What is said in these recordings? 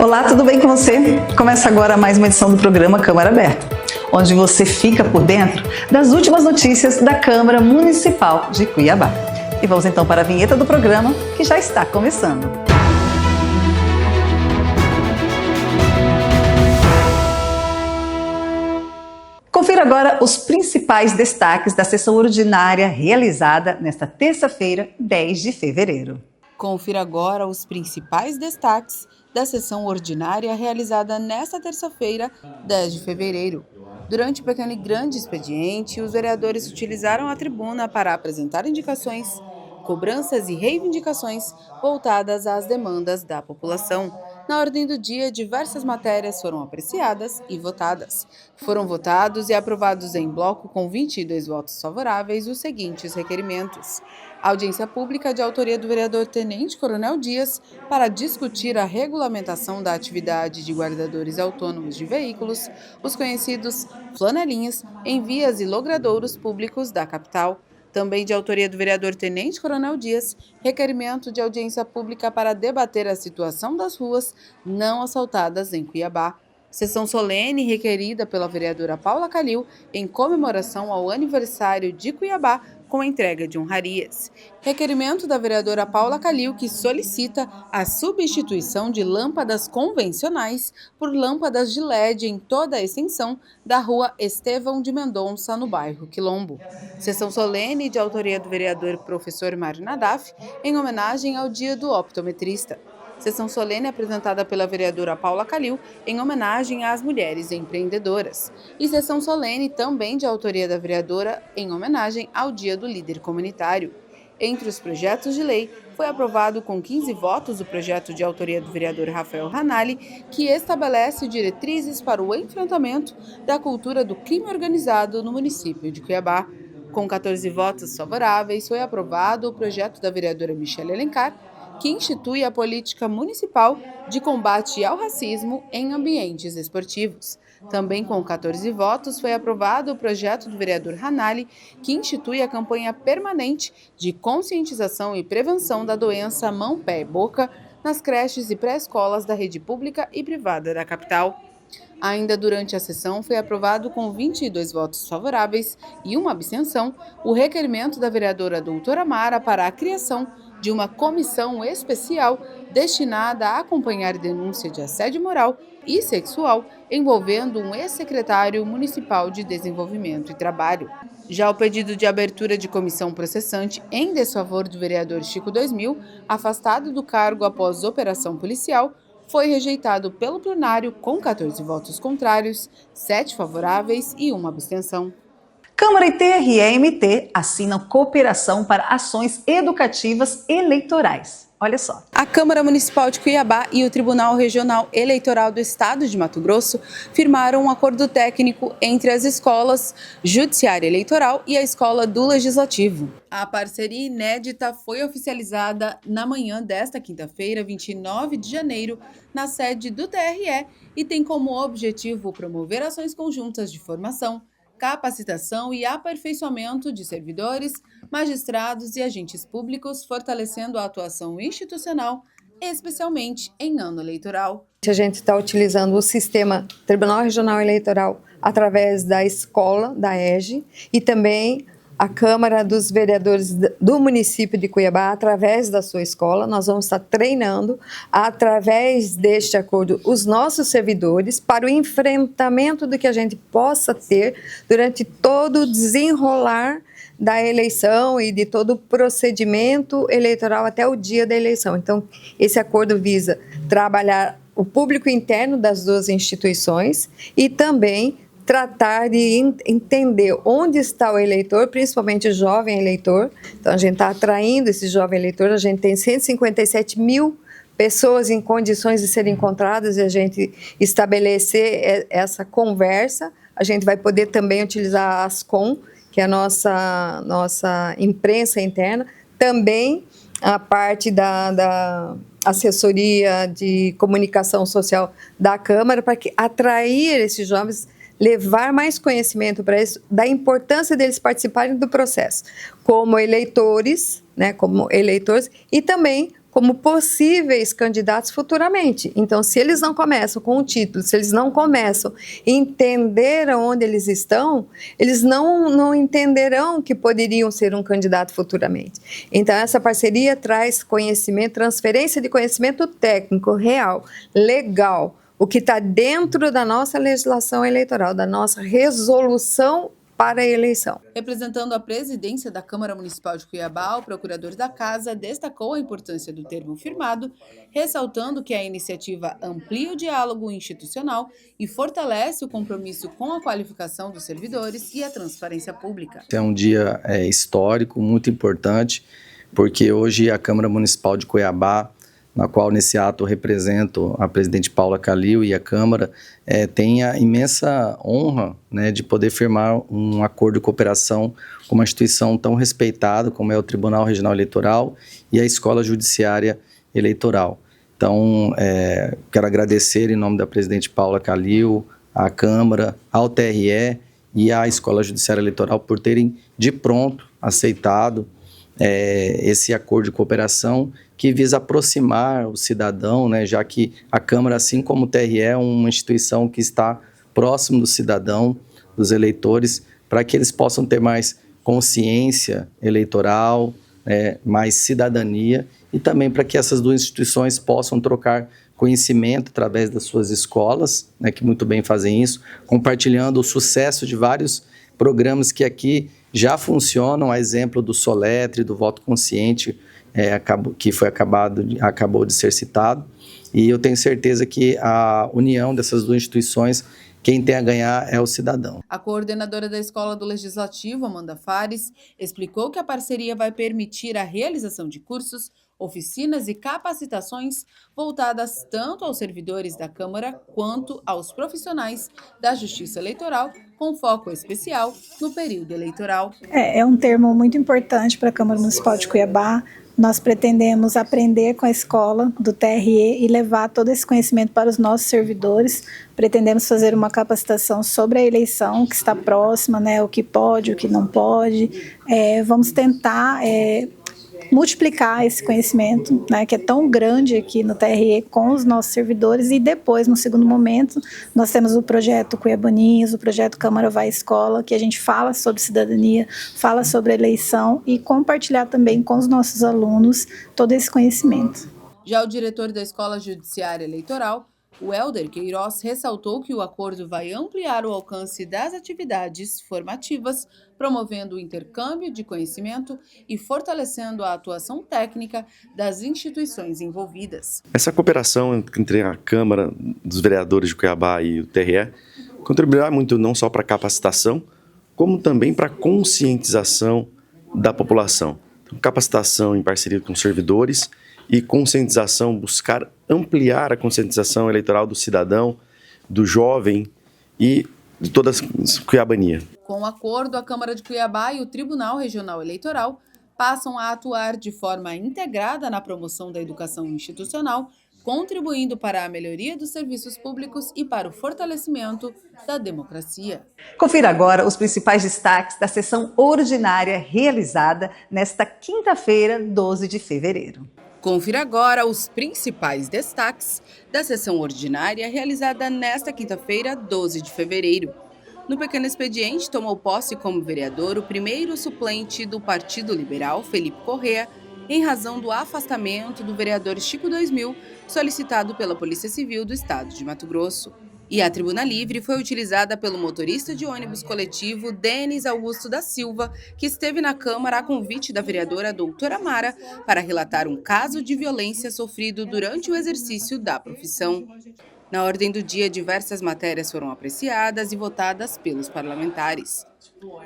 Olá, tudo bem com você? Começa agora mais uma edição do programa Câmara Aberta, onde você fica por dentro das últimas notícias da Câmara Municipal de Cuiabá. E vamos então para a vinheta do programa, que já está começando. Confira agora os principais destaques da sessão ordinária realizada nesta terça-feira, 10 de fevereiro. Confira agora os principais destaques da sessão ordinária realizada nesta terça-feira, 10 de fevereiro. Durante o pequeno e grande expediente, os vereadores utilizaram a tribuna para apresentar indicações, cobranças e reivindicações voltadas às demandas da população. Na ordem do dia, diversas matérias foram apreciadas e votadas. Foram votados e aprovados em bloco com 22 votos favoráveis os seguintes requerimentos: audiência pública de autoria do vereador Tenente Coronel Dias para discutir a regulamentação da atividade de guardadores autônomos de veículos, os conhecidos flanelinhas, em vias e logradouros públicos da capital. Também de autoria do vereador Tenente Coronel Dias, requerimento de audiência pública para debater a situação das ruas não asfaltadas em Cuiabá. Sessão solene requerida pela vereadora Paula Calil em comemoração ao aniversário de Cuiabá com entrega de honrarias. Requerimento da vereadora Paula Calil que solicita a substituição de lâmpadas convencionais por lâmpadas de LED em toda a extensão da rua Estevão de Mendonça, no bairro Quilombo. Sessão solene de autoria do vereador professor Mário Nadaf em homenagem ao Dia do Optometrista. Sessão solene apresentada pela vereadora Paula Calil em homenagem às mulheres empreendedoras. E sessão solene também de autoria da vereadora em homenagem ao Dia do Líder Comunitário. Entre os projetos de lei, foi aprovado com 15 votos o projeto de autoria do vereador Rafael Ranalli, que estabelece diretrizes para o enfrentamento da cultura do crime organizado no município de Cuiabá. Com 14 votos favoráveis, foi aprovado o projeto da vereadora Michele Alencar, que institui a política municipal de combate ao racismo em ambientes esportivos. Também com 14 votos foi aprovado o projeto do vereador Ranalli, que institui a campanha permanente de conscientização e prevenção da doença mão, pé e boca nas creches e pré-escolas da rede pública e privada da capital. Ainda durante a sessão, foi aprovado com 22 votos favoráveis e uma abstenção o requerimento da vereadora doutora Mara para a criação de uma comissão especial destinada a acompanhar denúncia de assédio moral e sexual envolvendo um ex-secretário municipal de Desenvolvimento e Trabalho. Já o pedido de abertura de comissão processante em desfavor do vereador Chico 2000, afastado do cargo após operação policial, foi rejeitado pelo plenário com 14 votos contrários, 7 favoráveis e uma abstenção. Câmara e TRE-MT assinam cooperação para ações educativas eleitorais. Olha só. A Câmara Municipal de Cuiabá e o Tribunal Regional Eleitoral do Estado de Mato Grosso firmaram um acordo técnico entre as escolas Judiciária Eleitoral e a Escola do Legislativo. A parceria inédita foi oficializada na manhã desta quinta-feira, 29 de janeiro, na sede do TRE e tem como objetivo promover ações conjuntas de formação, capacitação e aperfeiçoamento de servidores, magistrados e agentes públicos, fortalecendo a atuação institucional, especialmente em ano eleitoral. A gente está utilizando o sistema Tribunal Regional Eleitoral através da escola, da EGE, e também a Câmara dos Vereadores do município de Cuiabá, através da sua escola. Nós vamos estar treinando, através deste acordo, os nossos servidores para o enfrentamento do que a gente possa ter durante todo o desenrolar da eleição e de todo o procedimento eleitoral até o dia da eleição. Então, esse acordo visa trabalhar o público interno das duas instituições e também tratar de entender onde está o eleitor, principalmente o jovem eleitor. Então, a gente está atraindo esse jovem eleitor, a gente tem 157 mil pessoas em condições de serem encontradas e a gente estabelecer essa conversa. A gente vai poder também utilizar a Ascom, que é a nossa imprensa interna, também a parte da assessoria de comunicação social da Câmara, para atrair esses jovens, levar mais conhecimento para eles da importância deles participarem do processo, como eleitores, né, como eleitores, e também como possíveis candidatos futuramente. Então, se eles não começam com o título, se eles não começam a entender onde eles estão, eles não entenderão que poderiam ser um candidato futuramente. Então, essa parceria traz conhecimento, transferência de conhecimento técnico, real, legal, o que está dentro da nossa legislação eleitoral, da nossa resolução para a eleição. Representando a presidência da Câmara Municipal de Cuiabá, o procurador da Casa destacou a importância do termo firmado, ressaltando que a iniciativa amplia o diálogo institucional e fortalece o compromisso com a qualificação dos servidores e a transparência pública. É um dia histórico, muito importante, porque hoje a Câmara Municipal de Cuiabá, na qual nesse ato eu represento a presidente Paula Calil e a Câmara, tem a imensa honra, né, de poder firmar um acordo de cooperação com uma instituição tão respeitada como é o Tribunal Regional Eleitoral e a Escola Judiciária Eleitoral. Então, quero agradecer em nome da presidente Paula Calil, à Câmara, ao TRE e à Escola Judiciária Eleitoral por terem de pronto aceitado esse acordo de cooperação que visa aproximar o cidadão, né, já que a Câmara, assim como o TRE, é uma instituição que está próximo do cidadão, dos eleitores, para que eles possam ter mais consciência eleitoral, mais cidadania, e também para que essas duas instituições possam trocar conhecimento através das suas escolas, né, que muito bem fazem isso, compartilhando o sucesso de vários programas que aqui já funcionam, a exemplo do Soletre, do voto consciente, que acabou de ser citado, e eu tenho certeza que a união dessas duas instituições, quem tem a ganhar é o cidadão. A coordenadora da Escola do Legislativo, Amanda Fares, explicou que a parceria vai permitir a realização de cursos, oficinas e capacitações voltadas tanto aos servidores da Câmara quanto aos profissionais da Justiça Eleitoral, com foco especial no período eleitoral. É um termo muito importante para a Câmara Municipal de Cuiabá. Nós pretendemos aprender com a escola do TRE e levar todo esse conhecimento para os nossos servidores. Pretendemos fazer uma capacitação sobre a eleição que está próxima, né, o que pode, o que não pode. Vamos tentar multiplicar esse conhecimento, né, que é tão grande aqui no TRE com os nossos servidores, e depois, no segundo momento, nós temos o projeto Cuiabaninhos, o projeto Câmara Vai Escola, que a gente fala sobre cidadania, fala sobre eleição e compartilhar também com os nossos alunos todo esse conhecimento. Já o diretor da Escola Judiciária Eleitoral, o Helder Queiroz, ressaltou que o acordo vai ampliar o alcance das atividades formativas, promovendo o intercâmbio de conhecimento e fortalecendo a atuação técnica das instituições envolvidas. Essa cooperação entre a Câmara dos Vereadores de Cuiabá e o TRE contribuirá muito não só para a capacitação, como também para a conscientização da população. Então, capacitação em parceria com servidores e conscientização, buscar ampliar a conscientização eleitoral do cidadão, do jovem e de toda a cuiabania. Com o acordo, a Câmara de Cuiabá e o Tribunal Regional Eleitoral passam a atuar de forma integrada na promoção da educação institucional, contribuindo para a melhoria dos serviços públicos e para o fortalecimento da democracia. Confira agora os principais destaques da sessão ordinária realizada nesta quinta-feira, 12 de fevereiro. Confira agora os principais destaques da sessão ordinária realizada nesta quinta-feira, 12 de fevereiro. No pequeno expediente, tomou posse como vereador o primeiro suplente do Partido Liberal, Felipe Correa, em razão do afastamento do vereador Chico 2000, solicitado pela Polícia Civil do Estado de Mato Grosso. E a tribuna livre foi utilizada pelo motorista de ônibus coletivo Denis Augusto da Silva, que esteve na Câmara a convite da vereadora doutora Mara para relatar um caso de violência sofrido durante o exercício da profissão. Na ordem do dia, diversas matérias foram apreciadas e votadas pelos parlamentares.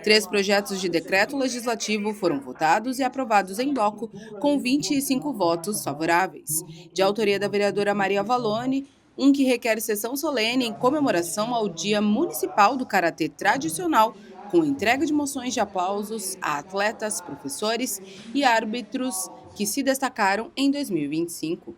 3 projetos de decreto legislativo foram votados e aprovados em bloco, com 25 votos favoráveis. De autoria da vereadora Maria Valone, um que requer sessão solene em comemoração ao Dia Municipal do Karatê Tradicional, com entrega de moções de aplausos a atletas, professores e árbitros que se destacaram em 2025.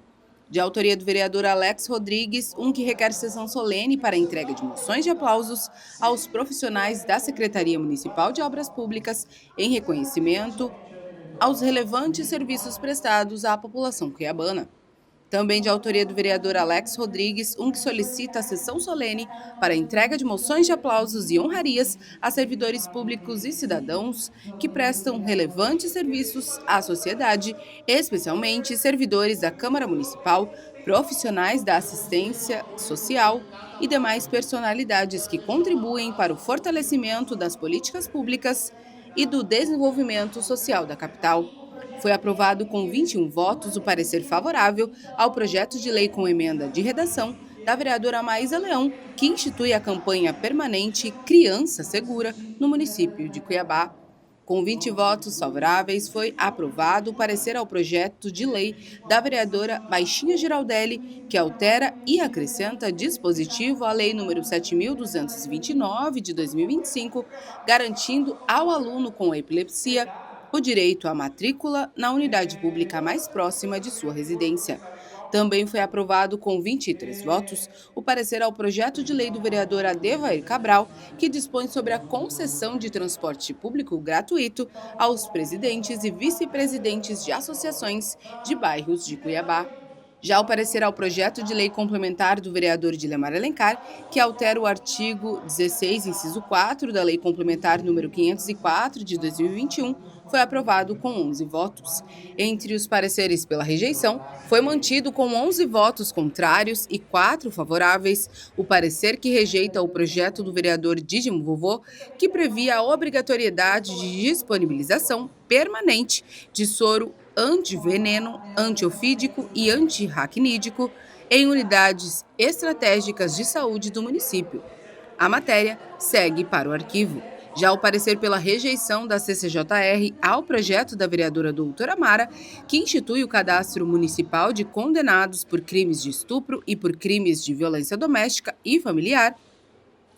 De autoria do vereador Alex Rodrigues, um que requer sessão solene para a entrega de moções de aplausos aos profissionais da Secretaria Municipal de Obras Públicas em reconhecimento aos relevantes serviços prestados à população cuiabana. Também de autoria do vereador Alex Rodrigues, que solicita a sessão solene para a entrega de moções de aplausos e honrarias a servidores públicos e cidadãos que prestam relevantes serviços à sociedade, especialmente servidores da Câmara Municipal, profissionais da assistência social e demais personalidades que contribuem para o fortalecimento das políticas públicas e do desenvolvimento social da capital. Foi aprovado com 21 votos o parecer favorável ao projeto de lei com emenda de redação da vereadora Maísa Leão, que institui a campanha permanente Criança Segura no município de Cuiabá. Com 20 votos favoráveis, foi aprovado o parecer ao projeto de lei da vereadora Baixinha Giraldelli, que altera e acrescenta dispositivo à Lei nº 7.229, de 2025, garantindo ao aluno com epilepsia o direito à matrícula na unidade pública mais próxima de sua residência. Também foi aprovado com 23 votos o parecer ao projeto de lei do vereador Adevair Cabral, que dispõe sobre a concessão de transporte público gratuito aos presidentes e vice-presidentes de associações de bairros de Cuiabá. Já o parecer ao projeto de lei complementar do vereador Dilemar Alencar, que altera o artigo 16, inciso 4 da Lei Complementar número 504 de 2021, foi aprovado com 11 votos. Entre os pareceres pela rejeição, foi mantido com 11 votos contrários e 4 favoráveis o parecer que rejeita o projeto do vereador Dídimo Vovô, que previa a obrigatoriedade de disponibilização permanente de soro antiveneno, antiofídico e antirraquínico em unidades estratégicas de saúde do município. A matéria segue para o arquivo. Já o parecer pela rejeição da CCJR ao projeto da vereadora doutora Mara, que institui o cadastro municipal de condenados por crimes de estupro e por crimes de violência doméstica e familiar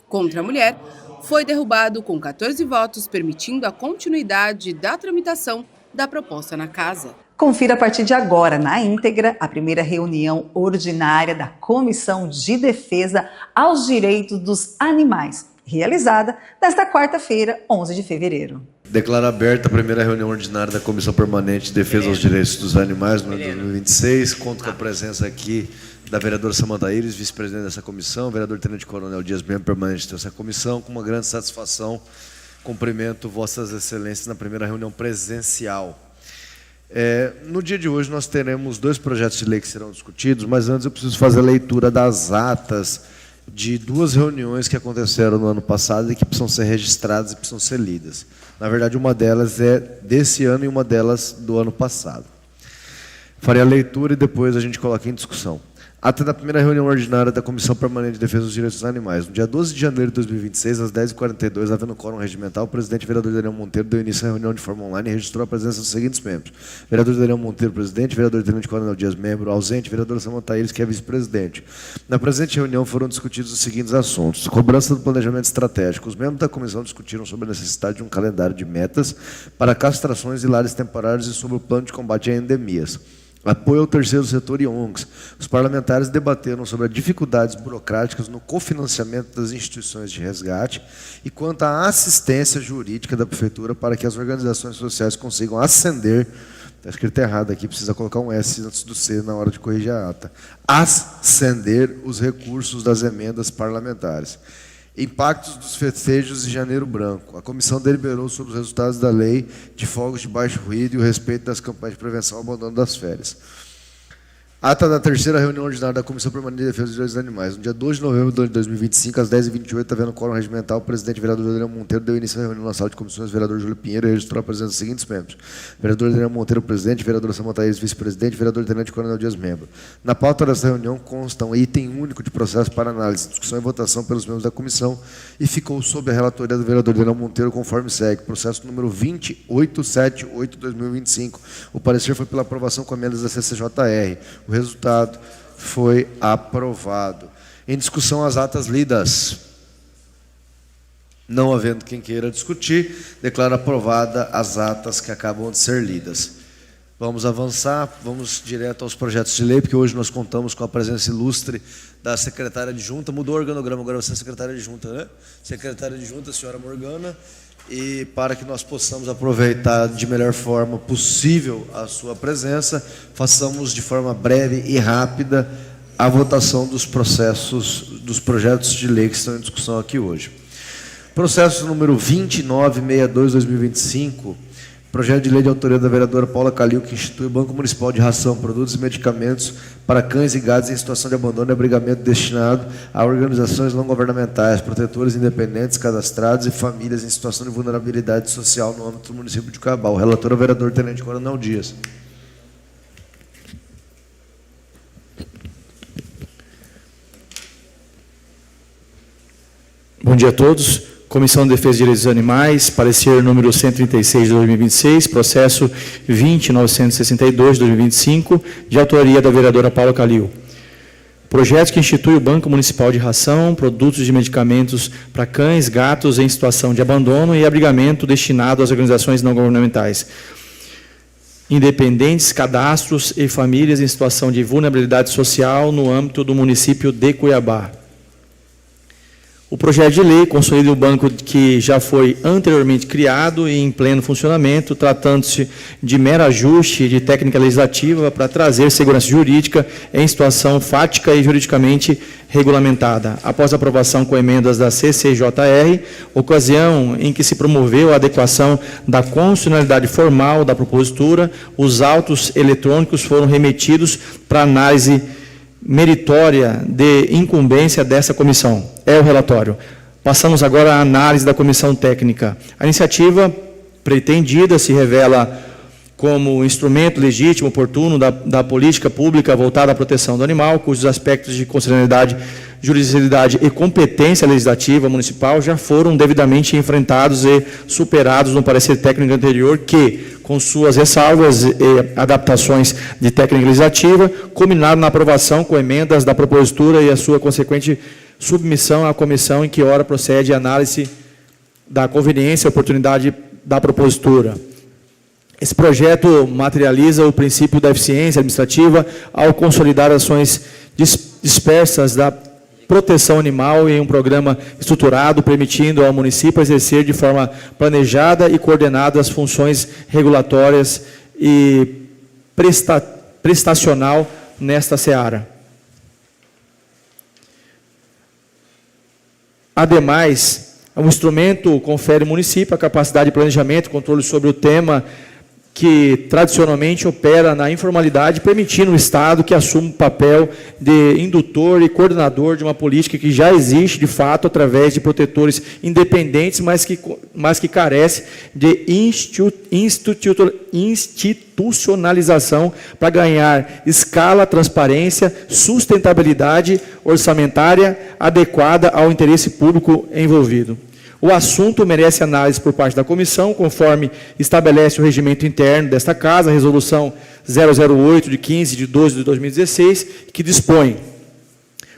contra a mulher, foi derrubado com 14 votos, permitindo a continuidade da tramitação da proposta na Casa. Confira a partir de agora, na íntegra, a primeira reunião ordinária da Comissão de Defesa aos Direitos dos Animais, realizada nesta quarta-feira, 11 de fevereiro. Declaro aberta a primeira reunião ordinária da Comissão Permanente de Defesa aos Direitos dos Animais, no ano de 2026. Conto com a presença aqui da vereadora Samanta Iris, vice-presidente dessa comissão, vereador Tenente Coronel Dias, membro permanente dessa comissão. Com uma grande satisfação, cumprimento Vossas Excelências na primeira reunião presencial. No dia de hoje nós teremos 2 projetos de lei que serão discutidos, mas antes eu preciso fazer a leitura das atas de 2 reuniões que aconteceram no ano passado e que precisam ser registradas e precisam ser lidas. Na verdade, uma delas é desse ano e uma delas do ano passado. Farei a leitura e depois a gente coloca em discussão. Ata da primeira reunião ordinária da Comissão Permanente de Defesa dos Direitos dos Animais. No dia 12 de janeiro de 2026, às 10h42, havendo quórum regimental, o presidente vereador Daniel Monteiro deu início à reunião de forma online e registrou a presença dos seguintes membros: vereador Daniel Monteiro, presidente; vereador Tenente Coronel Dias, membro; ausente, vereadora Samanta Iris, que é vice-presidente. Na presente reunião foram discutidos os seguintes assuntos: cobrança do planejamento estratégico. Os membros da comissão discutiram sobre a necessidade de um calendário de metas para castrações e lares temporários e sobre o plano de combate a endemias. Apoio ao terceiro setor e ONGs. Os parlamentares debateram sobre as dificuldades burocráticas no cofinanciamento das instituições de resgate e quanto à assistência jurídica da Prefeitura para que as organizações sociais consigam ascender, está escrito errado aqui, precisa colocar um S antes do C na hora de corrigir a ata, ascender os recursos das emendas parlamentares. Impactos dos festejos de Janeiro Branco. A comissão deliberou sobre os resultados da lei de fogos de baixo ruído e o respeito das campanhas de prevenção ao abandono das férias. Ata da terceira reunião ordinária da Comissão Permanente de Defesa dos Direitos dos Animais. No dia 2 de novembro de 2025, às 10h28, havendo quórum regimental, o presidente vereador Daniel Monteiro deu início à reunião na sala de comissões, vereador Júlio Pinheiro, e registrou a presença dos seguintes membros: vereador Daniel Monteiro, presidente; vereadora Samanta Iris, vice-presidente; vereador Tenente Coronel Dias, membro. Na pauta dessa reunião constam item único de processo para análise, discussão e votação pelos membros da comissão e ficou sob a relatoria do vereador Daniel Monteiro, conforme segue: processo número 20878/2025. O parecer foi pela aprovação com emendas da CCJR. O resultado foi aprovado. Em discussão, as atas lidas. Não havendo quem queira discutir, declaro aprovada as atas que acabam de ser lidas. Vamos avançar, vamos direto aos projetos de lei, porque hoje nós contamos com a presença ilustre da secretária adjunta. Mudou o organograma, agora você é secretária adjunta, né? Secretária adjunta, senhora Morgana. e para que nós possamos aproveitar de melhor forma possível a sua presença, façamos de forma breve e rápida a votação dos projetos de lei que estão em discussão aqui hoje. Processo número 2962/2025, projeto de lei de autoria da vereadora Paula Calil, que institui o Banco Municipal de Ração, Produtos e Medicamentos para cães e gatos em situação de abandono e abrigamento destinado a organizações não governamentais, protetores independentes, cadastrados e famílias em situação de vulnerabilidade social no âmbito do município de Cuiabá. O relator é o vereador Tenente Coronel Dias. Bom dia a todos. Comissão de Defesa de Direitos dos Animais, parecer número 136 de 2026, processo 20.962 de 2025, de autoria da vereadora Paula Calil. Projeto que institui o Banco Municipal de Ração, Produtos de Medicamentos para cães, gatos em situação de abandono e abrigamento destinado às organizações não governamentais, independentes, cadastros e famílias em situação de vulnerabilidade social no âmbito do município de Cuiabá. O projeto de lei consolida o banco que já foi anteriormente criado e em pleno funcionamento, tratando-se de mero ajuste de técnica legislativa para trazer segurança jurídica em situação fática e juridicamente regulamentada. Após a aprovação com emendas da CCJR, ocasião em que se promoveu a adequação da constitucionalidade formal da propositura, os autos eletrônicos foram remetidos para análise meritória de incumbência dessa comissão. É o relatório. Passamos agora à análise da comissão técnica. A iniciativa pretendida se revela como instrumento legítimo, oportuno da política pública voltada à proteção do animal, cujos aspectos de constitucionalidade, juridicidade e competência legislativa municipal já foram devidamente enfrentados e superados no parecer técnico anterior, que, com suas ressalvas e adaptações de técnica legislativa, culminaram na aprovação com emendas da propositura e a sua consequente submissão à comissão, em que ora procede a análise da conveniência e oportunidade da propositura. Esse projeto materializa o princípio da eficiência administrativa ao consolidar ações dispersas da proteção animal em um programa estruturado, permitindo ao município exercer de forma planejada e coordenada as funções regulatórias e prestacional nesta seara. Ademais, o instrumento confere ao município a capacidade de planejamento e controle sobre o tema que tradicionalmente opera na informalidade, permitindo o Estado que assuma o papel de indutor e coordenador de uma política que já existe, de fato, através de protetores independentes, mas que carece de institucionalização para ganhar escala, transparência, sustentabilidade orçamentária adequada ao interesse público envolvido. O assunto merece análise por parte da comissão, conforme estabelece o regimento interno desta Casa, a Resolução 008, de 15 de 12 de 2016, que dispõe: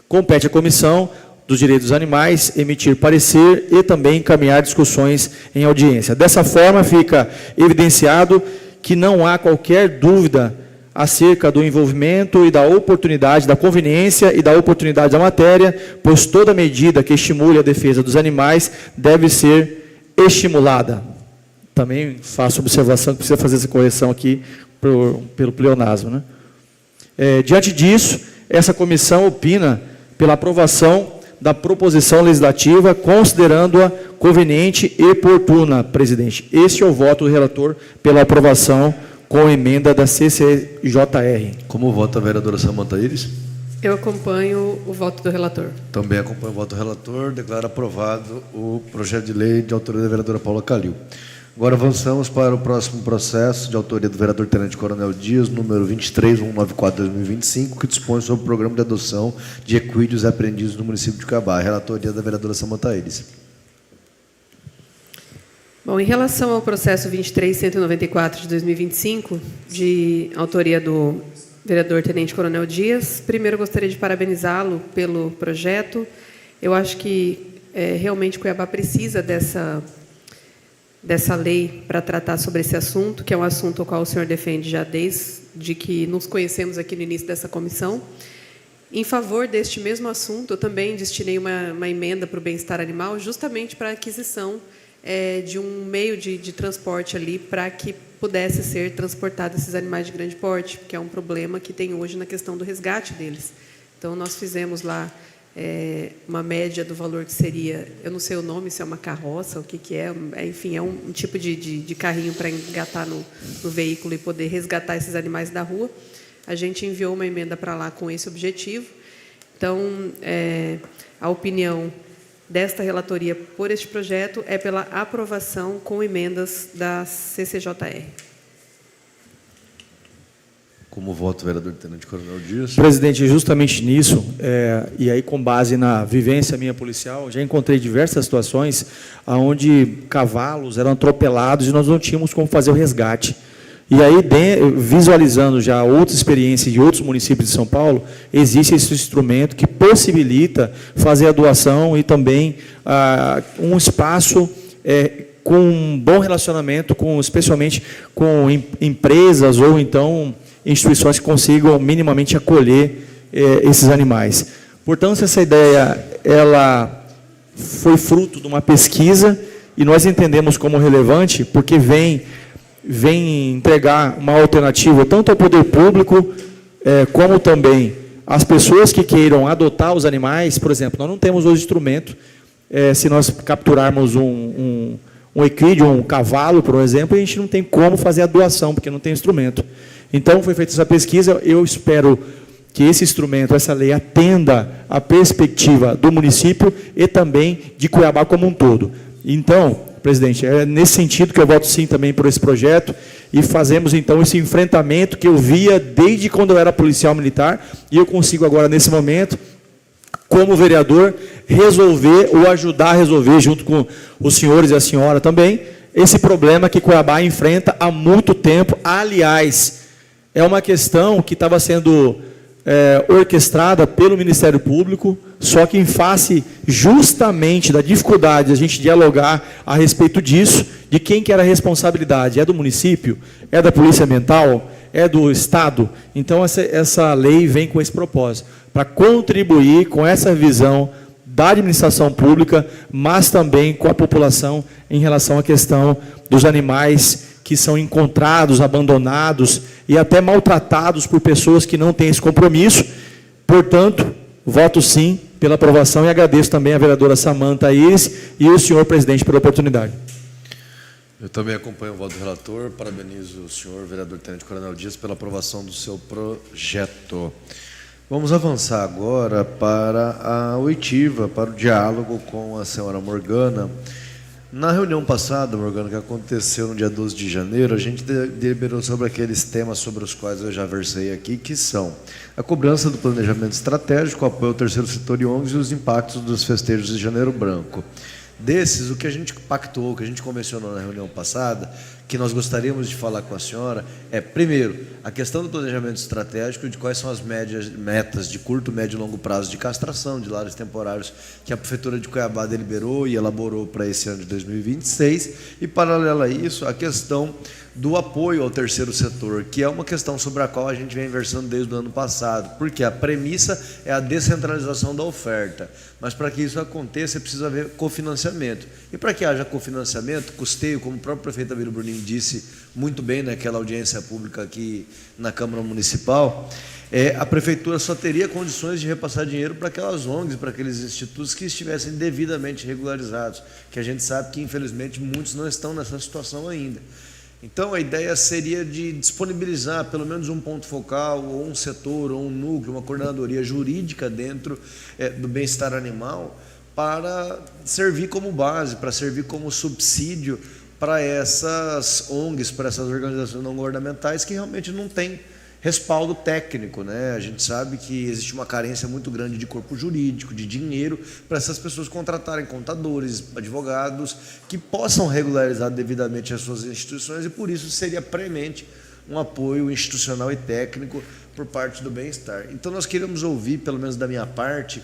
compete à Comissão dos Direitos dos Animais emitir parecer e também encaminhar discussões em audiência. Dessa forma, fica evidenciado que não há qualquer dúvida acerca do envolvimento e da oportunidade, da conveniência e da oportunidade da matéria, pois toda medida que estimule a defesa dos animais deve ser estimulada. Também faço observação que precisa fazer essa correção aqui pelo pleonasmo, né? Diante disso, essa comissão opina pela aprovação da proposição legislativa, considerando-a conveniente e oportuna, presidente. Este é o voto do relator pela aprovação com emenda da CCJR. Como vota a vereadora Samanta Iris? Eu acompanho o voto do relator. Também acompanho o voto do relator. Declaro aprovado o projeto de lei de autoria da vereadora Paula Calil. Agora avançamos para o próximo processo de autoria do vereador Tenente Coronel Dias, número 23194/2025, que dispõe sobre o programa de adoção de equídeos apreendidos no município de Cuiabá. Relatoria da vereadora Samanta Iris. Bom, em relação ao processo 23194 de 2025, de autoria do vereador Tenente Coronel Dias, primeiro eu gostaria de parabenizá-lo pelo projeto. Eu acho que realmente Cuiabá precisa dessa lei para tratar sobre esse assunto, que é um assunto ao qual o senhor defende já desde que nos conhecemos aqui no início dessa comissão. Em favor deste mesmo assunto, eu também destinei uma emenda para o bem-estar animal, justamente para a aquisição de um meio de transporte ali para que pudesse ser transportado esses animais de grande porte, que é um problema que tem hoje na questão do resgate deles. Então, nós fizemos lá uma média do valor que seria, eu não sei o nome, se é uma carroça, o que é, enfim, é um tipo de carrinho para engatar no veículo e poder resgatar esses animais da rua. A gente enviou uma emenda para lá com esse objetivo. Então, a opinião desta relatoria por este projeto é pela aprovação com emendas da CCJR. Como voto, vereador Tenente Coronel Dias. Presidente, justamente nisso, e aí com base na vivência minha policial, já encontrei diversas situações onde cavalos eram atropelados e nós não tínhamos como fazer o resgate. E aí, visualizando já outra experiência de outros municípios de São Paulo, existe esse instrumento que possibilita fazer a doação e também um espaço com um bom relacionamento, especialmente com empresas ou então instituições que consigam minimamente acolher esses animais. Portanto, essa ideia ela foi fruto de uma pesquisa e nós entendemos como relevante porque vem entregar uma alternativa tanto ao poder público como também às pessoas que queiram adotar os animais. Por exemplo, nós não temos hoje instrumento, se nós capturarmos um equídeo, um cavalo, por exemplo, a gente não tem como fazer a doação, porque não tem instrumento. Então, foi feita essa pesquisa, eu espero que esse instrumento, essa lei, atenda à perspectiva do município e também de Cuiabá como um todo. Então, presidente, é nesse sentido que eu voto sim também por esse projeto e fazemos então esse enfrentamento que eu via desde quando eu era policial militar e eu consigo agora, nesse momento, como vereador, resolver ou ajudar a resolver, junto com os senhores e a senhora também, esse problema que Cuiabá enfrenta há muito tempo. Aliás, é uma questão que estava sendo orquestrada pelo Ministério Público, só que em face justamente da dificuldade de a gente dialogar a respeito disso, de quem que era a responsabilidade, é do município, é da Polícia Ambiental, é do Estado. Então, essa lei vem com esse propósito, para contribuir com essa visão da administração pública, mas também com a população em relação à questão dos animais que são encontrados, abandonados e até maltratados por pessoas que não têm esse compromisso. Portanto, voto sim pela aprovação e agradeço também a vereadora Samanta Iris e o senhor presidente pela oportunidade. Eu também acompanho o voto do relator, parabenizo o senhor vereador Tenente Coronel Dias pela aprovação do seu projeto. Vamos avançar agora para a oitiva, para o diálogo com a senhora Morgana. Na reunião passada, Morgana, que aconteceu no dia 12 de janeiro, a gente deliberou sobre aqueles temas sobre os quais eu já versei aqui, que são a cobrança do planejamento estratégico, o apoio ao terceiro setor e ONGs e os impactos dos festejos de Janeiro Branco. Desses, o que a gente pactou, o que a gente convencionou na reunião passada, que nós gostaríamos de falar com a senhora, primeiro, a questão do planejamento estratégico, de quais são as metas de curto, médio e longo prazo de castração de lares temporários que a Prefeitura de Cuiabá deliberou e elaborou para esse ano de 2026, e, paralelo a isso, a questão do apoio ao terceiro setor, que é uma questão sobre a qual a gente vem versando desde o ano passado, porque a premissa é a descentralização da oferta, mas para que isso aconteça, precisa haver cofinanciamento. E para que haja cofinanciamento, custeio, como o próprio prefeito Abílio Bruninho disse muito bem naquela audiência pública aqui na Câmara Municipal, a Prefeitura só teria condições de repassar dinheiro para aquelas ONGs, para aqueles institutos que estivessem devidamente regularizados, que a gente sabe que, infelizmente, muitos não estão nessa situação ainda. Então, a ideia seria de disponibilizar pelo menos um ponto focal, ou um setor, ou um núcleo, uma coordenadoria jurídica dentro do bem-estar animal, para servir como base, para servir como subsídio para essas ONGs, para essas organizações não governamentais que realmente não têm respaldo técnico, né? A gente sabe que existe uma carência muito grande de corpo jurídico, de dinheiro, para essas pessoas contratarem contadores, advogados, que possam regularizar devidamente as suas instituições, e por isso seria premente um apoio institucional e técnico por parte do bem-estar. Então, nós queremos ouvir, pelo menos da minha parte,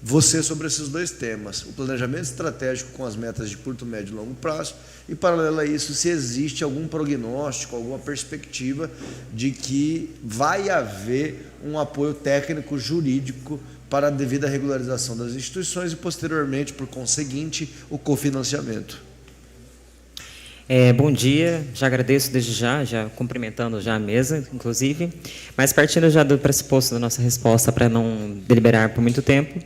você sobre esses dois temas, o planejamento estratégico com as metas de curto, médio e longo prazo, e, paralelo a isso, se existe algum prognóstico, alguma perspectiva de que vai haver um apoio técnico jurídico para a devida regularização das instituições e, posteriormente, por conseguinte, o cofinanciamento. Bom dia, já agradeço desde já cumprimentando já a mesa, inclusive, mas partindo já do pressuposto da nossa resposta para não deliberar por muito tempo,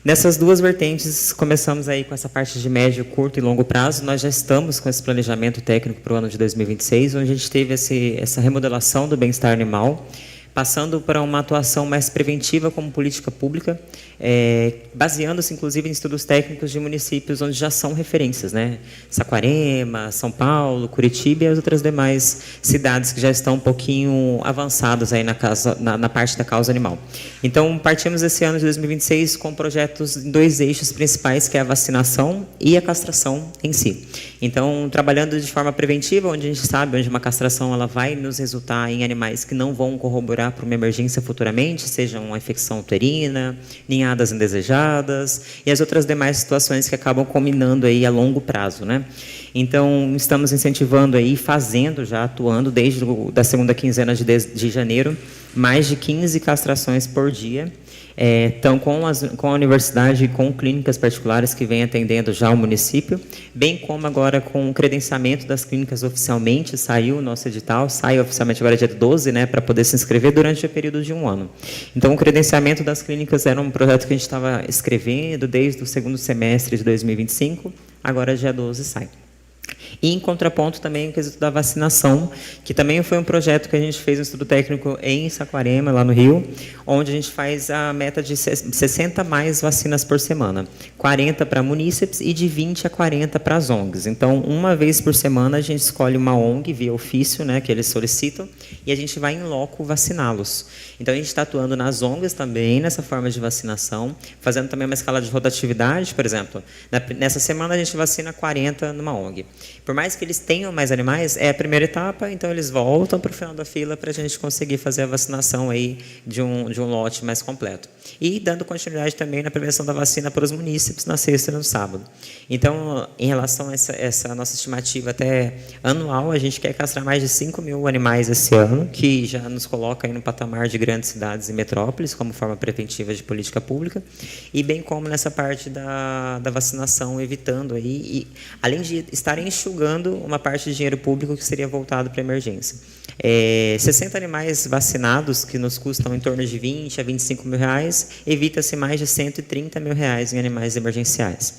nessas duas vertentes, começamos aí com essa parte de médio, curto e longo prazo, nós já estamos com esse planejamento técnico para o ano de 2026, onde a gente teve essa remodelação do bem-estar animal, passando para uma atuação mais preventiva como política pública, baseando-se, inclusive, em estudos técnicos de municípios onde já são referências, né? Saquarema, São Paulo, Curitiba e as outras demais cidades que já estão um pouquinho avançadas aí na parte da causa animal. Então, partimos esse ano de 2026 com projetos em dois eixos principais, que é a vacinação e a castração em si. Então, trabalhando de forma preventiva, onde a gente sabe onde uma castração ela vai nos resultar em animais que não vão corroborar para uma emergência futuramente, seja uma infecção uterina, ninhadas indesejadas e as outras demais situações que acabam culminando aí a longo prazo, né? Então, estamos incentivando aí, fazendo já, atuando desde da segunda quinzena de janeiro, mais de 15 castrações por dia. Então, com a universidade e com clínicas particulares que vêm atendendo já o município, bem como agora com o credenciamento das clínicas oficialmente, saiu o nosso edital, sai oficialmente agora dia 12, né, para poder se inscrever durante o período de um ano. Então, o credenciamento das clínicas era um projeto que a gente estava escrevendo desde o segundo semestre de 2025, agora dia 12 sai. E, em contraponto, também o quesito da vacinação, que também foi um projeto que a gente fez um estudo técnico em Saquarema, lá no Rio, onde a gente faz a meta de 60 mais vacinas por semana, 40 para munícipes e de 20 a 40 para as ONGs. Então, uma vez por semana, a gente escolhe uma ONG via ofício, né, que eles solicitam, e a gente vai em loco vaciná-los. Então, a gente está atuando nas ONGs também, nessa forma de vacinação, fazendo também uma escala de rotatividade, por exemplo. Nessa semana, a gente vacina 40 numa ONG. Por mais que eles tenham mais animais, é a primeira etapa, então eles voltam para o final da fila para a gente conseguir fazer a vacinação aí de um lote mais completo. E dando continuidade também na prevenção da vacina para os munícipes na sexta e no sábado. Então, em relação a essa nossa estimativa até anual, a gente quer castrar mais de 5 mil animais esse ano, que já nos coloca aí no patamar de grandes cidades e metrópoles, como forma preventiva de política pública, e bem como nessa parte da vacinação, evitando aí, e, além de estarem enxugando uma parte de dinheiro público que seria voltado para a emergência. 60 animais vacinados, que nos custam em torno de 20 a 25 mil reais, evita-se mais de 130 mil reais em animais emergenciais.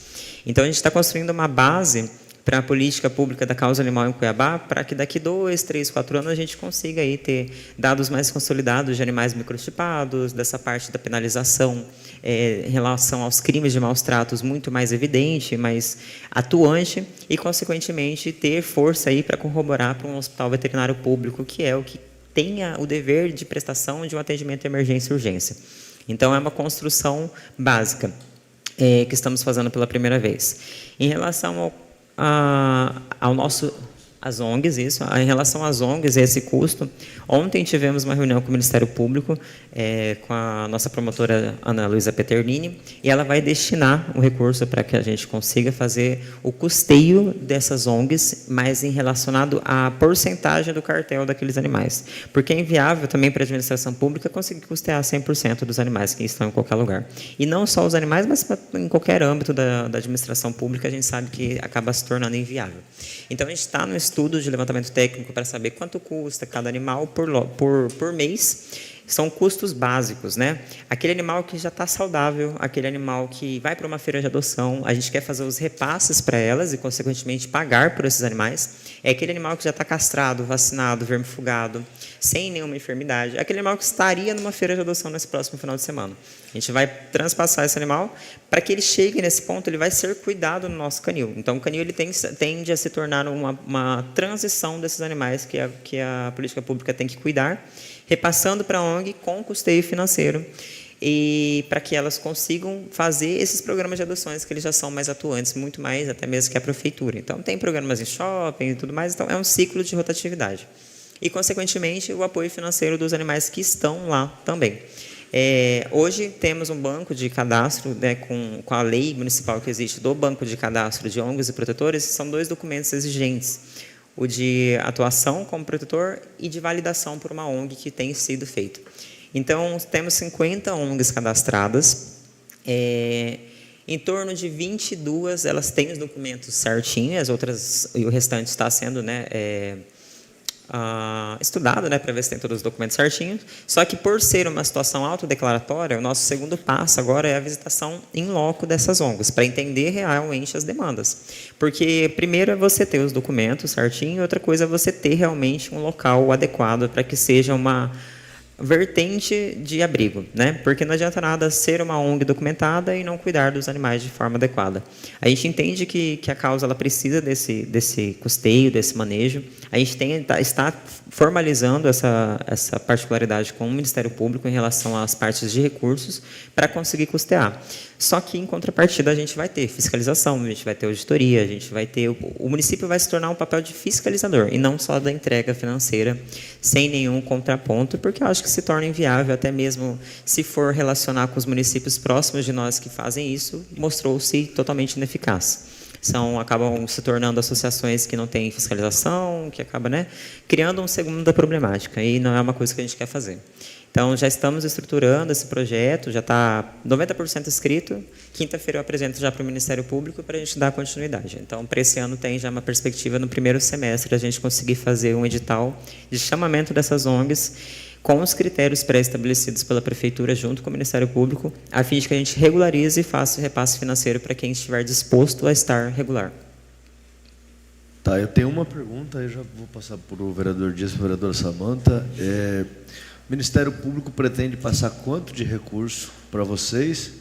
Então, a gente está construindo uma base para a política pública da causa animal em Cuiabá, para que daqui 2, 3, 4 anos a gente consiga aí ter dados mais consolidados de animais microchipados, dessa parte da penalização em relação aos crimes de maus tratos muito mais evidente, mais atuante, e, consequentemente, ter força aí para corroborar para um hospital veterinário público, que é o que tenha o dever de prestação de um atendimento de emergência e urgência. Então, é uma construção básica que estamos fazendo pela primeira vez. Em relação às ONGs, em relação às ONGs e esse custo, ontem tivemos uma reunião com o Ministério Público, com a nossa promotora Ana Luísa Peternini, e ela vai destinar o recurso para que a gente consiga fazer o custeio dessas ONGs, mas relacionado à porcentagem do cartel daqueles animais. Porque é inviável também para a administração pública conseguir custear 100% dos animais que estão em qualquer lugar. E não só os animais, mas em qualquer âmbito da administração pública, a gente sabe que acaba se tornando inviável. Então, a gente está no estudo de levantamento técnico para saber quanto custa cada animal por mês. São custos básicos, né? Aquele animal que já está saudável, aquele animal que vai para uma feira de adoção, a gente quer fazer os repasses para elas e, consequentemente, pagar por esses animais. É aquele animal que já está castrado, vacinado, vermifugado, sem nenhuma enfermidade. É aquele animal que estaria numa feira de adoção nesse próximo final de semana. A gente vai transpassar esse animal para que ele chegue nesse ponto, ele vai ser cuidado no nosso canil. Então, o canil ele tende a se tornar uma transição desses animais que a política pública tem que cuidar, repassando para a ONG com custeio financeiro, e para que elas consigam fazer esses programas de adoções, que eles já são mais atuantes, muito mais até mesmo que a prefeitura. Então, tem programas em shopping e tudo mais, então é um ciclo de rotatividade. E, consequentemente, o apoio financeiro dos animais que estão lá também. Hoje temos um banco de cadastro, né, com a lei municipal que existe do banco de cadastro de ONGs e protetores, são 2 documentos exigentes: o de atuação como protetor e de validação por uma ONG que tem sido feito. Então, temos 50 ONGs cadastradas, e Em torno de 22, elas têm os documentos certinhos, as outras, e o restante está sendo, né, estudado, né, para ver se tem todos os documentos certinhos. Só que, por ser uma situação autodeclaratória, o nosso segundo passo agora é a visitação em loco dessas ONGs, para entender realmente as demandas. Porque, primeiro, é você ter os documentos certinhos, e outra coisa é você ter realmente um local adequado para que seja uma vertente de abrigo, né? Porque não adianta nada ser uma ONG documentada e não cuidar dos animais de forma adequada. A gente entende que a causa ela precisa desse custeio, desse manejo. A gente está formalizando essa particularidade com o Ministério Público em relação às partes de recursos para conseguir custear. Só que, em contrapartida, a gente vai ter fiscalização, a gente vai ter auditoria, a gente vai ter... O município vai se tornar um papel de fiscalizador, e não só da entrega financeira, sem nenhum contraponto, porque eu acho que se torna inviável, até mesmo se for relacionar com os municípios próximos de nós que fazem isso, mostrou-se totalmente ineficaz. Acabam se tornando associações que não têm fiscalização, que acabam, né, criando uma segunda problemática, e não é uma coisa que a gente quer fazer. Então, já estamos estruturando esse projeto, já está 90% escrito. Quinta-feira eu apresento já para o Ministério Público para a gente dar continuidade. Então, para esse ano tem já uma perspectiva no primeiro semestre a gente conseguir fazer um edital de chamamento dessas ONGs com os critérios pré-estabelecidos pela Prefeitura junto com o Ministério Público, a fim de que a gente regularize e faça o repasse financeiro para quem estiver disposto a estar regular. Tá, eu tenho uma pergunta, aí já vou passar para o vereador Dias e para a vereadora Samanta. O Ministério Público pretende passar quanto de recurso para vocês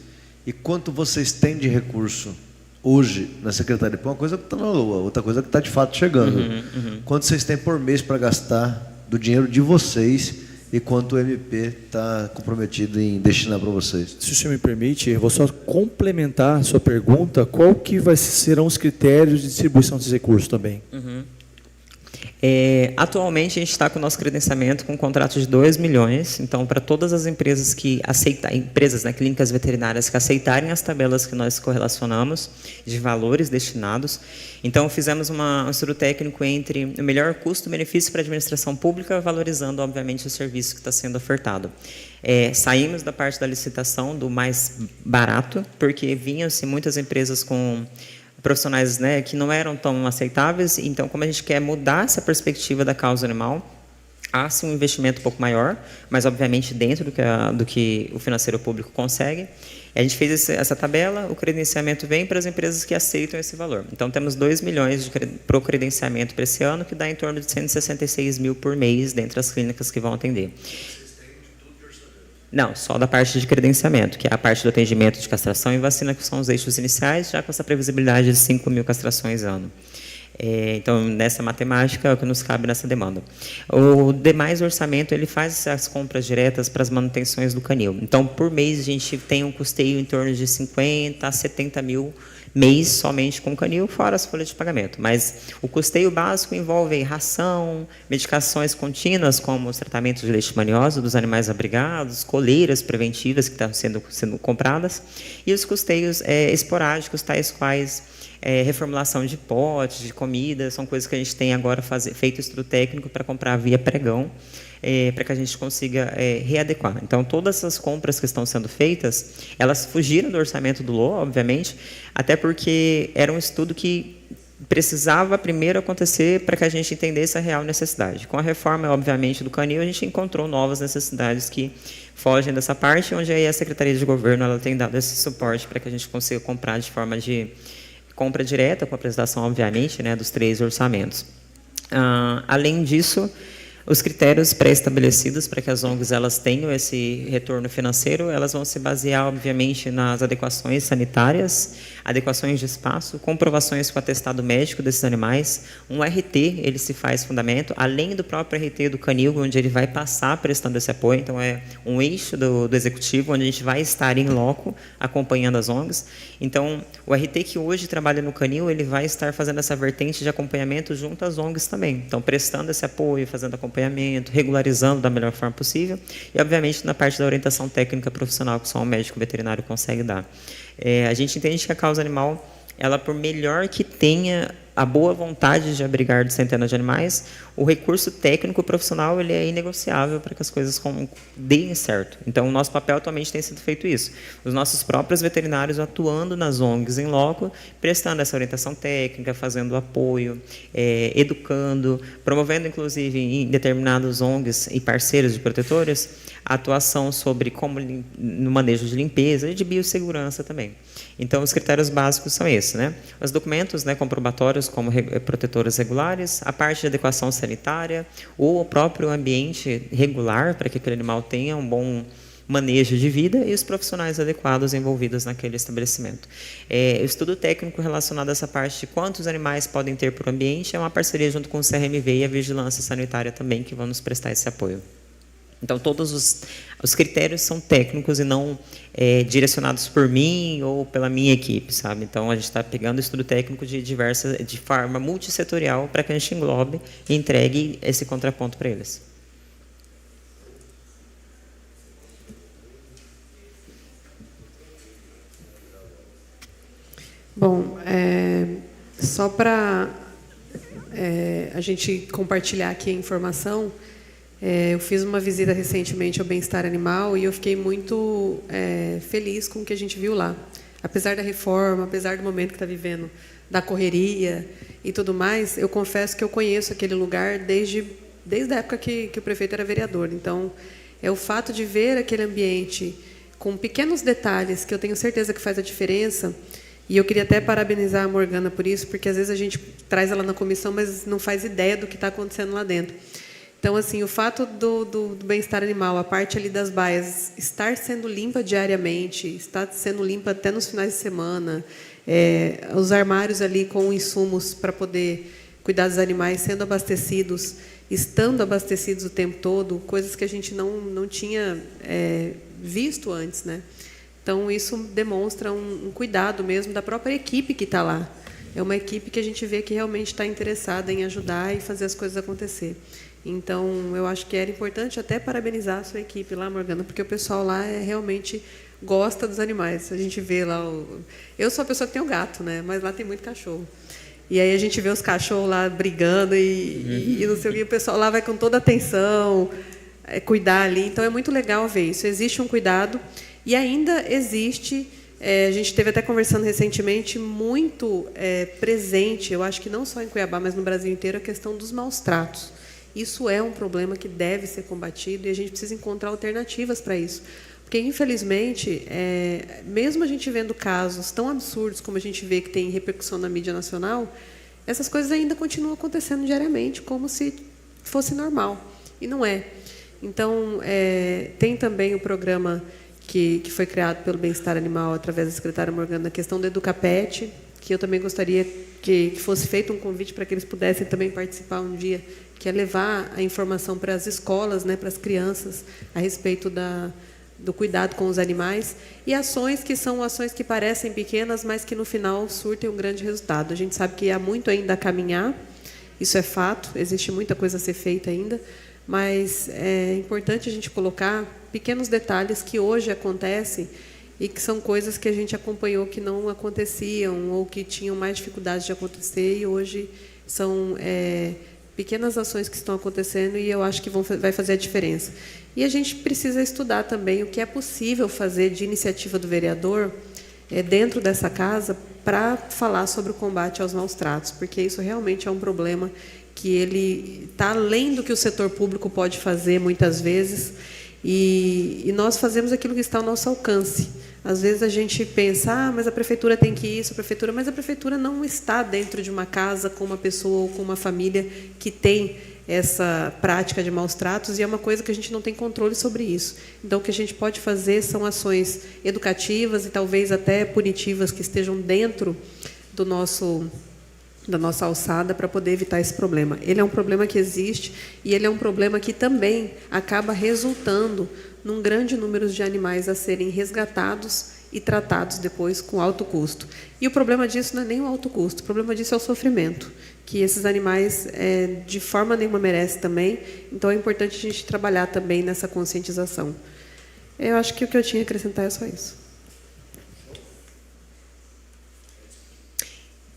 e quanto vocês têm de recurso hoje na Secretaria? Uma coisa que está na lua, outra coisa que está de fato chegando. Quanto vocês têm por mês para gastar do dinheiro de vocês e quanto o MP está comprometido em destinar para vocês? Se o senhor me permite, eu vou só complementar a sua pergunta. Qual que serão os critérios de distribuição desses recursos também? Atualmente, a gente está com o nosso credenciamento com um contrato de 2 milhões. Então, para todas as empresas que né, clínicas veterinárias que aceitarem as tabelas que nós correlacionamos de valores destinados. Então, fizemos um estudo técnico entre o melhor custo-benefício para a administração pública, valorizando, obviamente, o serviço que está sendo ofertado. Saímos da parte da licitação do mais barato, porque vinham-se muitas empresas com profissionais, né, que não eram tão aceitáveis. Então, como a gente quer mudar essa perspectiva da causa animal, há-se um investimento um pouco maior, mas, obviamente, dentro do que o financeiro público consegue. A gente fez essa tabela, o credenciamento vem para as empresas que aceitam esse valor. Então, temos 2 milhões para o credenciamento para esse ano, que dá em torno de 166 mil por mês, dentre as clínicas que vão atender. Não, só da parte de credenciamento, que é a parte do atendimento de castração e vacina, que são os eixos iniciais, já com essa previsibilidade de 5 mil castrações ano. Então, nessa matemática, é o que nos cabe nessa demanda. O demais orçamento, ele faz as compras diretas para as manutenções do canil. Então, por mês, a gente tem um custeio em torno de 50 a 70 mil mês somente com o canil, fora as folhas de pagamento. Mas o custeio básico envolve ração, medicações contínuas, como os tratamentos de leishmaniose dos animais abrigados, coleiras preventivas que estão sendo compradas, e os custeios esporádicos, tais quais reformulação de potes, de comida, são coisas que a gente tem agora feito estudo técnico para comprar via pregão, para que a gente consiga readequar. Então, todas essas compras que estão sendo feitas, elas fugiram do orçamento do LOA, obviamente, até porque era um estudo que precisava primeiro acontecer para que a gente entendesse a real necessidade. Com a reforma, obviamente, do canil, a gente encontrou novas necessidades que fogem dessa parte, onde aí a Secretaria de Governo ela tem dado esse suporte para que a gente consiga comprar de forma de compra direta, com a apresentação, obviamente, né, dos 3 orçamentos. Além disso, os critérios pré-estabelecidos para que as ONGs elas tenham esse retorno financeiro, elas vão se basear, obviamente, nas adequações sanitárias, adequações de espaço, comprovações com o atestado médico desses animais, um RT, ele se faz fundamento, além do próprio RT do canil, onde ele vai passar prestando esse apoio. Então, é um eixo do executivo, onde a gente vai estar em loco, acompanhando as ONGs. Então, o RT que hoje trabalha no canil, ele vai estar fazendo essa vertente de acompanhamento junto às ONGs também. Então, prestando esse apoio, fazendo acompanhamento, regularizando da melhor forma possível e, obviamente, na parte da orientação técnica profissional que só um médico veterinário consegue dar. A gente entende que a causa animal, ela, por melhor que tenha a boa vontade de abrigar de centenas de animais, o recurso técnico profissional ele é inegociável para que as coisas deem certo. Então, o nosso papel atualmente tem sido feito isso. Os nossos próprios veterinários atuando nas ONGs em loco, prestando essa orientação técnica, fazendo apoio, educando, promovendo, inclusive, em determinados ONGs e parceiros de protetores, a atuação sobre como no manejo de limpeza e de biossegurança também. Então, os critérios básicos são esses, né? Os documentos, né, comprobatórios como protetoras regulares, a parte de adequação sanitária, ou o próprio ambiente regular para que aquele animal tenha um bom manejo de vida e os profissionais adequados envolvidos naquele estabelecimento. O estudo técnico relacionado a essa parte de quantos animais podem ter por ambiente é uma parceria junto com o CRMV e a Vigilância Sanitária também, que vão nos prestar esse apoio. Então, todos os critérios são técnicos e não direcionados por mim ou pela minha equipe, sabe? Então, a gente está pegando o estudo técnico de forma multissetorial para que a gente englobe e entregue esse contraponto para eles. Bom, só para a gente compartilhar aqui a informação, eu fiz uma visita recentemente ao Bem-Estar Animal e eu fiquei muito feliz com o que a gente viu lá. Apesar da reforma, apesar do momento que está vivendo, da correria e tudo mais, eu confesso que eu conheço aquele lugar desde a época que o prefeito era vereador. Então, o fato de ver aquele ambiente com pequenos detalhes que eu tenho certeza que faz a diferença. E eu queria até parabenizar a Morgana por isso, porque às vezes a gente traz ela na comissão, mas não faz ideia do que está acontecendo lá dentro. Então, assim, o fato do bem-estar animal, a parte ali das baias, estar sendo limpa diariamente, está sendo limpa até nos finais de semana, os armários ali com insumos para poder cuidar dos animais sendo abastecidos, estando abastecidos o tempo todo, coisas que a gente não tinha visto antes, né? Então, isso demonstra um cuidado mesmo da própria equipe que está lá. É uma equipe que a gente vê que realmente está interessada em ajudar e fazer as coisas acontecer. Então, eu acho que era importante até parabenizar a sua equipe lá, Morgana, porque o pessoal lá realmente gosta dos animais. A gente vê lá... Eu sou a pessoa que tem o gato, né? Mas lá tem muito cachorro. E aí a gente vê os cachorros lá brigando e não sei o que. O pessoal lá vai com toda a atenção, cuidar ali. Então, é muito legal ver isso. Existe um cuidado e ainda existe... a gente esteve até conversando recentemente, muito presente, eu acho que não só em Cuiabá, mas no Brasil inteiro, a questão dos maus tratos. Isso é um problema que deve ser combatido e a gente precisa encontrar alternativas para isso. Porque, infelizmente, mesmo a gente vendo casos tão absurdos como a gente vê que tem repercussão na mídia nacional, essas coisas ainda continuam acontecendo diariamente, como se fosse normal. E não é. Então, tem também o programa que foi criado pelo Bem-Estar Animal, através da secretária Morgana, na questão do Educapet, que eu também gostaria que fosse feito um convite para que eles pudessem também participar um dia, que é levar a informação para as escolas, né, para as crianças, a respeito do cuidado com os animais, e ações que são ações que parecem pequenas, mas que, no final, surtem um grande resultado. A gente sabe que há muito ainda a caminhar, isso é fato, existe muita coisa a ser feita ainda, mas é importante a gente colocar pequenos detalhes que hoje acontecem e que são coisas que a gente acompanhou que não aconteciam ou que tinham mais dificuldade de acontecer e hoje são pequenas ações que estão acontecendo e eu acho que vai fazer a diferença. E a gente precisa estudar também o que é possível fazer de iniciativa do vereador dentro dessa casa para falar sobre o combate aos maus tratos, porque isso realmente é um problema que ele está além do que o setor público pode fazer muitas vezes, e nós fazemos aquilo que está ao nosso alcance. Às vezes a gente pensa, mas a prefeitura tem que isso, mas a prefeitura não está dentro de uma casa com uma pessoa ou com uma família que tem essa prática de maus tratos, e é uma coisa que a gente não tem controle sobre isso. Então, o que a gente pode fazer são ações educativas e talvez até punitivas que estejam dentro da nossa alçada para poder evitar esse problema. Ele é um problema que existe e ele é um problema que também acaba resultando num grande número de animais a serem resgatados e tratados depois com alto custo. E o problema disso não é nem o alto custo, o problema disso é o sofrimento, que esses animais de forma nenhuma merecem também. Então, é importante a gente trabalhar também nessa conscientização. Eu acho que o que eu tinha a acrescentar é só isso.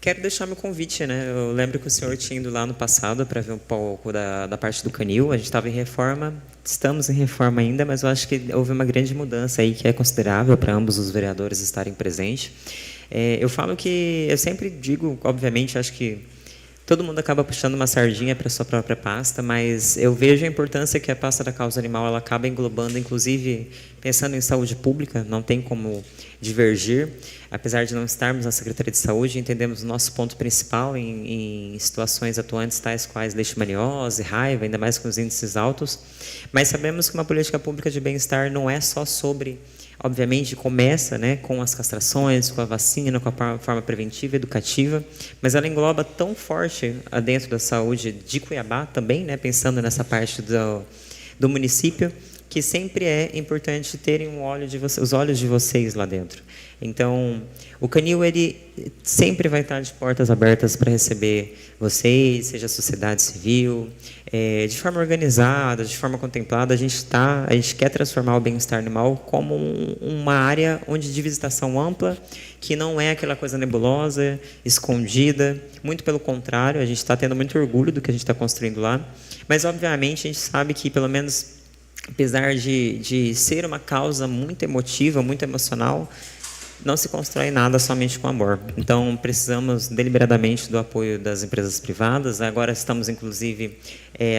Quero deixar meu convite, né? Eu lembro que o senhor tinha ido lá no passado para ver um pouco da parte do canil. A gente estava em reforma, estamos em reforma ainda, mas eu acho que houve uma grande mudança aí que é considerável para ambos os vereadores estarem presentes. Eu falo que, eu sempre digo, obviamente, acho que todo mundo acaba puxando uma sardinha para a sua própria pasta, mas eu vejo a importância que a pasta da causa animal ela acaba englobando, inclusive pensando em saúde pública, não tem como divergir. Apesar de não estarmos na Secretaria de Saúde, entendemos o nosso ponto principal em situações atuantes, tais quais leishmaniose, raiva, ainda mais com os índices altos, mas sabemos que uma política pública de bem-estar não é só sobre... Obviamente, começa, né, com as castrações, com a vacina, com a forma preventiva, educativa, mas ela engloba tão forte dentro da saúde de Cuiabá também, né, pensando nessa parte do município, que sempre é importante terem os olhos de vocês lá dentro. Então, o canil ele sempre vai estar de portas abertas para receber vocês, seja a sociedade civil, de forma organizada, de forma contemplada. A gente quer transformar o bem-estar animal como uma área de visitação ampla, que não é aquela coisa nebulosa, escondida. Muito pelo contrário, a gente está tendo muito orgulho do que a gente está construindo lá. Mas, obviamente, a gente sabe que, pelo menos, apesar de ser uma causa muito emotiva, muito emocional, não se constrói nada somente com amor. Então, precisamos deliberadamente do apoio das empresas privadas. Agora estamos, inclusive,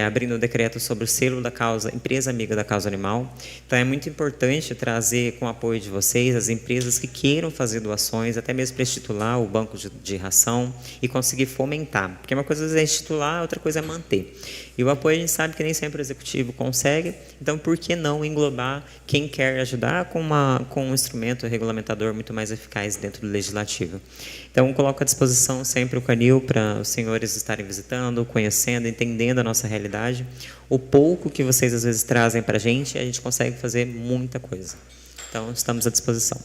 abrindo um decreto sobre o selo da causa, empresa amiga da causa animal. Então, é muito importante trazer, com o apoio de vocês, as empresas que queiram fazer doações, até mesmo para institular o banco de ração e conseguir fomentar. Porque uma coisa é institular, outra coisa é manter. E o apoio a gente sabe que nem sempre o executivo consegue, então por que não englobar quem quer ajudar com um instrumento regulamentador muito mais eficaz dentro do legislativo. Então coloco à disposição sempre o canil para os senhores estarem visitando, conhecendo, entendendo a nossa realidade. O pouco que vocês às vezes trazem para a gente consegue fazer muita coisa. Então estamos à disposição.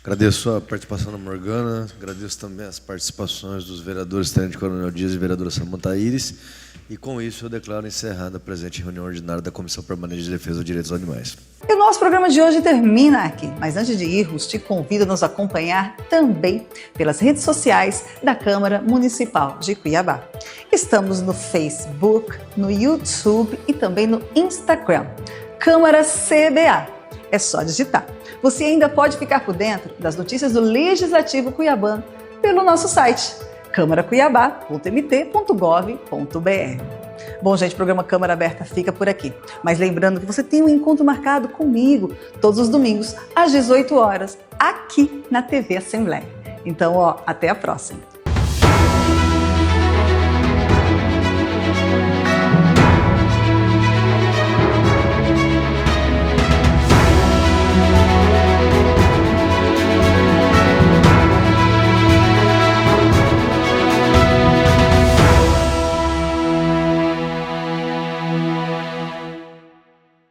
Agradeço a participação da Morgana, agradeço também as participações dos vereadores Tenente Coronel Dias e vereadora Samanta Iris, e com isso eu declaro encerrada a presente reunião ordinária da Comissão Permanente de Defesa dos Direitos dos Animais. E o nosso programa de hoje termina aqui, mas antes de irmos, te convido a nos acompanhar também pelas redes sociais da Câmara Municipal de Cuiabá. Estamos no Facebook, no YouTube e também no Instagram. Câmara CBA. É só digitar. Você ainda pode ficar por dentro das notícias do Legislativo Cuiabano pelo nosso site camaracuiabá.mt.gov.br. Bom, gente, o programa Câmara Aberta fica por aqui. Mas lembrando que você tem um encontro marcado comigo todos os domingos às 18 horas, aqui na TV Assembleia. Então, até a próxima.